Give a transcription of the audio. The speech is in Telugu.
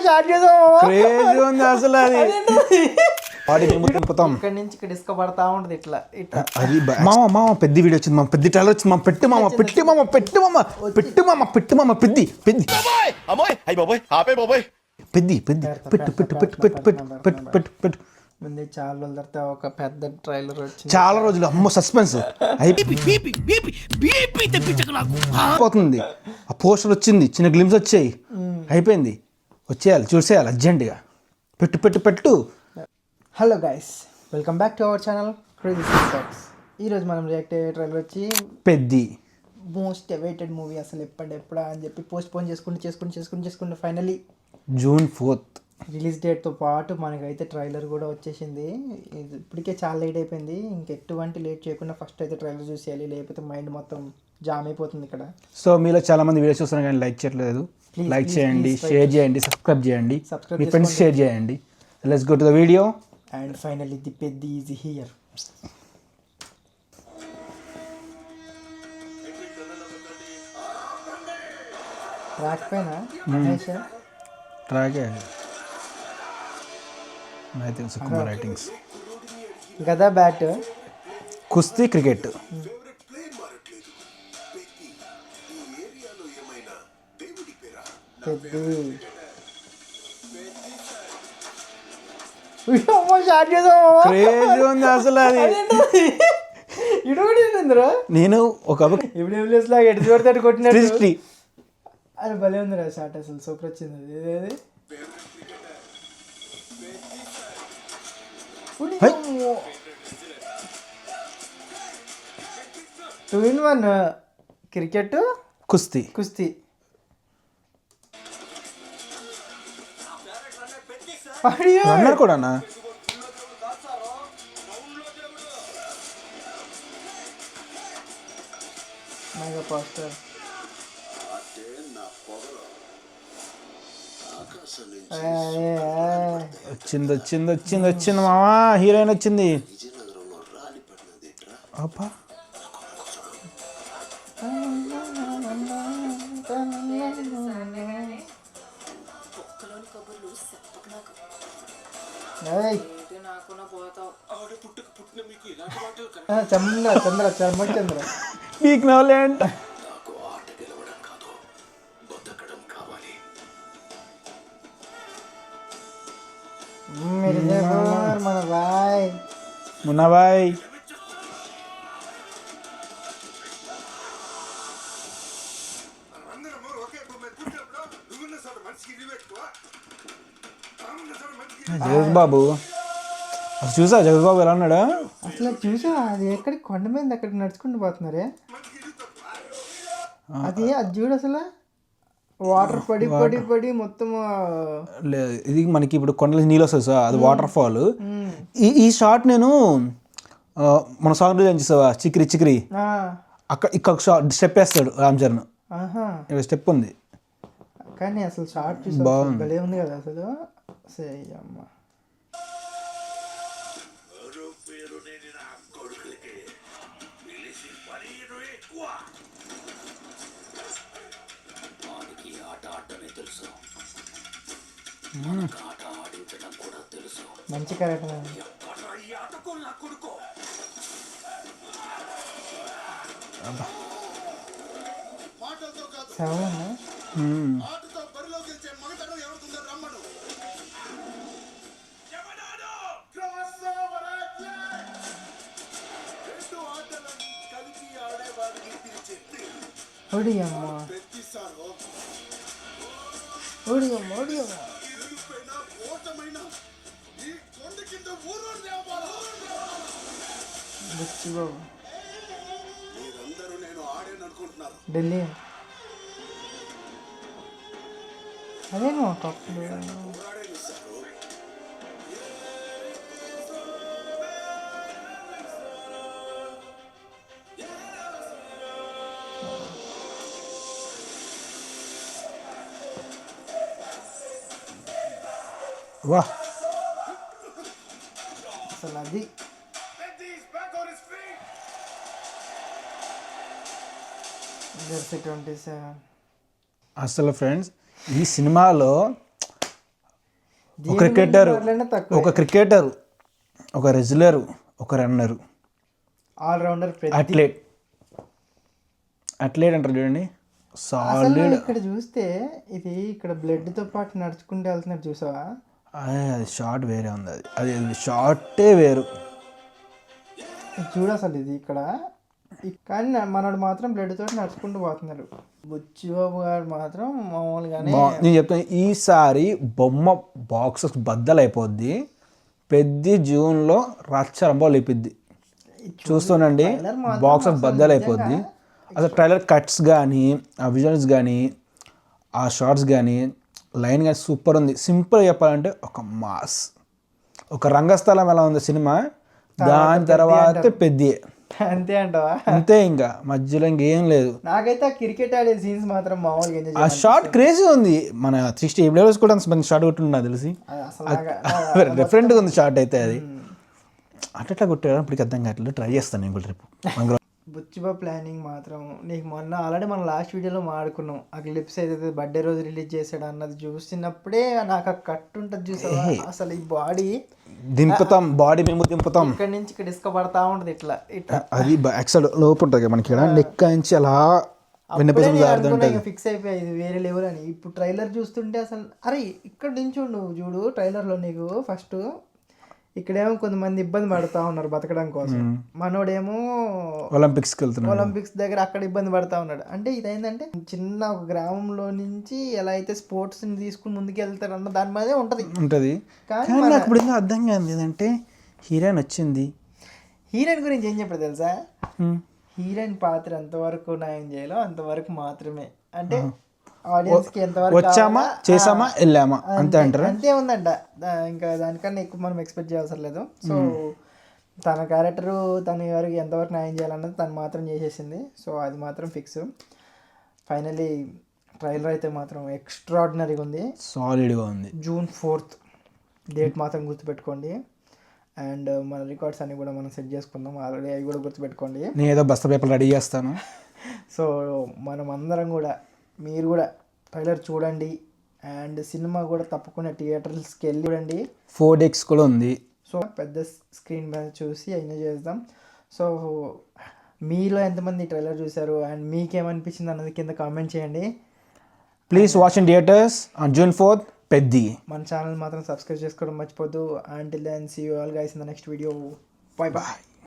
క్రేజీ ఉంది అసలు అది ఇక్కడ నుంచి ఇక్కడ ఇసుక పడతా ఉంటది ఇట్లా ఇట్లా. అది మామ పెద్ద వీడియో వచ్చింది మామ, పెద్ద ట్రైలర్ వచ్చింది మామ, పెట్టి మామ పెట్టి మామ పెట్టి మామ పెట్టి మామ పెట్టి మామ పెద్ది పెద్ది పెద్ది పెద్ది పెట్టు పెట్టు పెట్టు పెట్టు పెట్టు పెట్టు పెట్టు పెట్టు. ముందే చాలా రోజుల తర్వాత ఒక పెద్ద ట్రైలర్ వచ్చింది. చాలా రోజులు అమ్మో సస్పెన్స్ అయిపోతుంది. ఆ పోస్టర్ వచ్చింది, చిన్న గ్లిమ్స్ వచ్చాయి, అయిపోయింది, వచ్చేయాలి, చూసేయాలి అర్జెంటుగా. పెట్టు పెట్టు పెట్టు. Hello guys, welcome back to our channel crazy talks. ఈరోజు మనం రియాక్ట్ అయ్యే ట్రైలర్ వచ్చి పెద్ది. Most awaited movie. అసలు ఎప్పుడా అని చెప్పి పోస్ట్ పోన్ చేసుకుంటూ ఫైనలీ June 4th రిలీజ్ డేట్తో పాటు మనకైతే ట్రైలర్ కూడా వచ్చేసింది. ఇప్పటికే చాలా లేట్ అయిపోయింది. ఇంకెటువంటి లేట్ చేయకుండా ఫస్ట్ అయితే ట్రైలర్ చూసేయాలి, లేకపోతే మైండ్ మొత్తం జామ్ అయిపోతుంది ఇక్కడ. సో మీలో చాలా మంది వీడియోస్ చూస్తున్నారు కానీ లైక్ చేయట్లేదు. లైక్ చేయండి, షేర్ చేయండి, సబ్స్క్రైబ్ చేయండి, మీ ఫ్రెండ్స్ షేర్ చేయండి. Let's go to the video. And finally the Peddi is here. Track పైన ట్రాకే అయితే సుకుమార్ రైటింగ్స్. గదా బ్యాట్, కుస్తీ, క్రికెట్. క్రేజీ ఉంది అసలు అది. నేను ఒక కొట్టినట్టు అది భలే ఉందిరా షార్ట్. అసలు సూపర్ వచ్చింది అది. టూ ఇన్ వన్, క్రికెట్, కుస్తీ. రన్నర్ కూడా మెగా పోస్టర్. వచ్చింది మామా, హీరోయిన్ వచ్చింది. అబ్బా చంద్ర మీకు నవ్వులేంట. మన బాయ్ మున్నాబాయ్. జగత్ బాబు అసలు చూసా, జగత్ బాబు ఎలా ఉన్నాడు అసలు చూసా. అది ఎక్కడికి కొండ మీద అక్కడికి నడుచుకుంటూ పోతున్నారే. అది చూడు అసలు వాటర్ పడి మొత్తం. లేదు, ఇది మనకి ఇప్పుడు కొండల నీళ్ళు వస్తుంది సార్, అది వాటర్ ఫాల్. ఈ షాట్ నేను మన సాంగ్ చూసావా, చిక్రి అక్కడ ఇక్కడ స్టెప్ వేస్తాడు రామ్ చరణ్, స్టెప్ ఉంది. కానీ అసలు షార్ట్ చూసి భలే ఉంది కదా అసలు. అమ్మ మంచి క్యారెక్టర్. ఢిల్లీ అదేమో కప్పులు. వా అసలు అది అసలు ఫ్రెండ్స్ ఈ సినిమాలో ఒక క్రికెటర్, తక్కువ ఒక క్రికెటర్, ఒక రెజ్లర్, ఒక రన్నర్, ఆల్రౌండర్, అథ్లెట్ అంటారు చూడండి. సాలిడ్. ఇక్కడ చూస్తే ఇది ఇక్కడ బ్లడ్ తో పాటు నడుచుకుంటూ వెళ్తున్నారు చూసావా, అది షార్ట్ వేరే ఉంది. అది షార్టే వేరు. చూడు అసలు ఇది ఇక్కడ కానీ మనోడు మాత్రం బ్లడ్ తోటి నడుచుకుంటూ పోతున్నారు. బుచ్చిబాబు గారు మాత్రం మామూలుగానే. నేను చెప్తాను, ఈసారి బొమ్మ బాక్సెస్ బద్దలైపోద్ది. పెద్ద జూన్లో రచ్చరంబాలు లేపిద్ది. చూస్తానండి, బాక్సెస్ బద్దలైపోద్ది. అసలు ట్రైలర్ కట్స్ కానీ, ఆ విజువల్స్ కానీ, ఆ షార్ట్స్ కానీ, లైన్ కానీ సూపర్ ఉంది. సింపుల్ చెప్పాలంటే ఒక మాస్, ఒక రంగస్థలం ఎలా ఉంది సినిమా, దాని తర్వాత పెద్ద అంతే అంటావా? అంతే, ఇంకా మధ్యలో ఇంకేం లేదు. నాకైతే ఆ క్రికెట్ ఆడే సీన్స్ మాత్రం మామూలుగా ఆ షార్ట్ క్రేజీ ఉంది. మన 60 ఎపిసోడ్స్ కూడా మంచి షార్ట్ కొట్టున్నా తెలిసి, డిఫరెంట్గా ఉంది షార్ట్ అయితే. అది అట్లా కొట్టాడు ఇప్పటికి అర్థం కావట్లేదు. ట్రై చేస్తాను నేను కూడా రేపు. బుచ్చిబాబు ప్లానింగ్ మాత్రం నీకు మొన్న ఆల్రెడీ మనం లాస్ట్ వీడియోలో మాడుకున్నాం. ఆ క్లిప్స్ ఏదైతే బర్త్డే రోజు రిలీజ్ చేశాడు అన్నది చూసినప్పుడే నాకు ఆ కట్ ఉంటుంది చూసావా, అసలు ఈ బాడీ దింపుతాం, బాడీ మేము దింపుతాం. ఇక్కడ నుంచి ఇక్కడ ఇసుక పడతా ఉంటుంది ఇట్లా ఇట్లా. అది యాక్చువల్ లోపు ఉంటుంది మనకి, ఇక్కడ నెక్ నుంచి అలా ఫిక్స్ అయిపోయి ఇది వేరే లెవెల్ అని. ఇప్పుడు ట్రైలర్ చూస్తుంటే అసలు అరే ఇక్కడ నుంచి నువ్వు చూడు ట్రైలర్లో నీకు ఫస్ట్ ఇక్కడేమో కొంతమంది ఇబ్బంది పడతా ఉన్నారు బతకడం కోసం, మనోడేమో ఒలింపిక్స్కి వెళ్తున్నాడు, ఒలింపిక్స్ దగ్గర అక్కడ ఇబ్బంది పడతా ఉన్నాడు. అంటే ఇదేంటంటే చిన్న ఒక గ్రామంలో నుంచి ఎలా అయితే స్పోర్ట్స్ ని తీసుకుని ముందుకు వెళ్తారు అన్న దాని మీదే ఉంటది. కానీ నాకు ఇప్పుడు అర్థం కాదు ఏంటంటే, హీరోయిన్ వచ్చింది, హీరోయిన్ గురించి ఏం చెప్పారు తెలుసా, హీరోయిన్ పాత్ర ఎంతవరకు న్యాయం చేయాలో అంతవరకు మాత్రమే. అంటే ఆడియన్స్ కి ఎంతవరకు వచ్చామా చేసామా వెళ్ళామా అంతే అంటారు. అంతే ఉందంట, ఇంకా దానికన్నా ఎక్కువ మనం ఎక్స్పెక్ట్ చేయాల్సిన లేదు. సో తన క్యారెక్టర్ తన ఎవరికి ఎంతవరకు న్యాయం చేయాలన్నది తను మాత్రం చేసేసింది. సో అది మాత్రం ఫిక్స్. ఫైనలీ ట్రైలర్ అయితే మాత్రం ఎక్స్ట్రాడినరీగా ఉంది, సాలిడ్గా ఉంది. June 4th డేట్ మాత్రం గుర్తుపెట్టుకోండి. అండ్ మన రికార్డ్స్ అన్ని కూడా మనం సెట్ చేసుకుందాం ఆల్రెడీ, అవి కూడా గుర్తుపెట్టుకోండి. నేను ఏదో బస్తా పేపర్ రెడీ చేస్తాను. సో మనం అందరం కూడా, మీరు కూడా ట్రైలర్ చూడండి అండ్ సినిమా కూడా తప్పకుండా థియేటర్స్కి వెళ్ళి చూడండి. 4DX కూడా ఉంది. సో పెద్ద స్క్రీన్ మీద చూసి ఎంజాయ్ చేద్దాం. సో మీలో ఎంతమంది ట్రైలర్ చూశారు అండ్ మీకేమనిపించింది అన్నది కింద కామెంట్ చేయండి. Please watch in theatres on June 4th. Peddi మన ఛానల్ మాత్రం సబ్స్క్రైబ్ చేసుకోవడం మర్చిపోద్దు. Until then see you all guys in the next video. Bye bye.